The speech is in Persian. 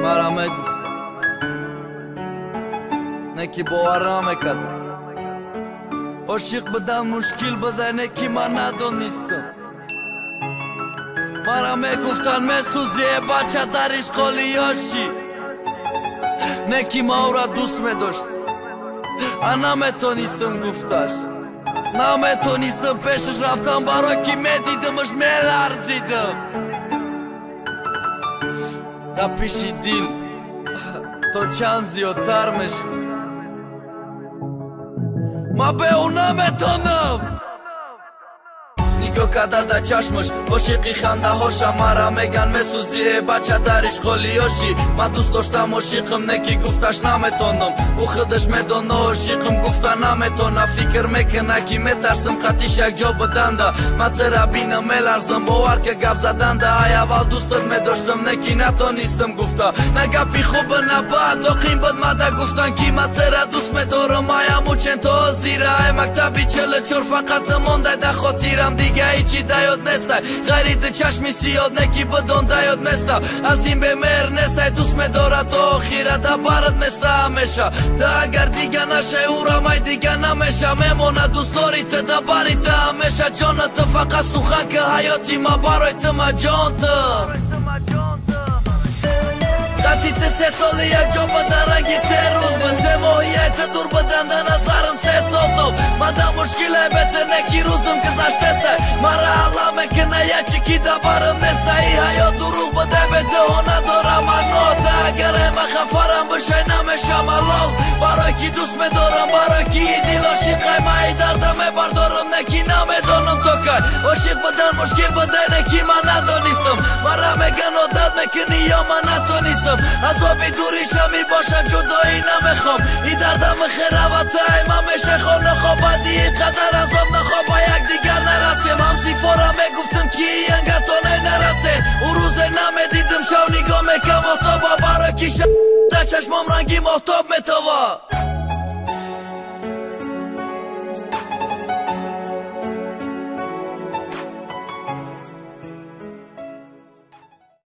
مرا میگفت نکی باور نمیکرد عاشق بدم مشکل بده نکی من ندانستم مرا میگفتن میسوزی بچه در اشغالی هاشی نکی ما او را دوست میداشت نمیتونستم گفتش نمیتونستم پیشش رفتم برای که میدیدمش میلرزیدم در پیش دل تو چند زیادتر میشه ما به او نمیتونم نگاه کرده در چشمش عاشقی خنده هاشم مرا میگن میسوزی بچه در اشغالی هاشی من دوست داشتم عاشقم نکی گفتش نمیتونم او خودش میدونه عاشقم گفته نمیتونه فکر میکنه که میترسم قطیش یک جا بدنده من ترا بینم میلرزم باور که گپ زدنده ای اول دوستت میداشتم نکی نتونستم گفته نه گپی خوب نه بد داقیم بد مده گفتن که من ترا دوست میدارم ایمو چند تا زیره مکتبی 44 فقط مونده در خاطرم دیگه هیچی دیاد نیسته غرید چشمی سیاد نکی بدون دیاد میسته از این به مهر نیسته دوست میداره تا آخیره ده برد میسته همیشه ده اگر دیگه نشه او را می دیگه نمیشه میمونه دوست داری ته ده بری ته همیشه جانت فقط سخن که حیاتی ما برای ته ما جانتم قطیت 3 سال یک جا بدن رنگی 3 روز بد 3 ماهیت دور بدن ده نظرم 3 سال تو مده مشکله بهتر نکی روزم گذشته سه مرا حالا میکنه یه چی که ده برم نیسته ای حیات دروغ بده بده و ندارم اناته اگر همه خفرم بشه نمیشم حلال برای کی دوست میدارم برای کی دل عاشقه من ای دردم بردارم نکی نمیدانم تو که عاشق بدن مشکل بده نکی من ندانستم مرا میگن عادت میکنی یا من نتونستم عذابی دوریشم می باشه جدایی نمیخوام ای دردم خیره و تایم همیشه خانه خواب دی قدر عذاب نخواب با یک دیگر نرسیم هم سیفارم میگفتم کی انگتانه نرسین او روز نمیدیدم شو نگاه میکم محتابا برا کی شب در چشمام رنگی محتاب میتوا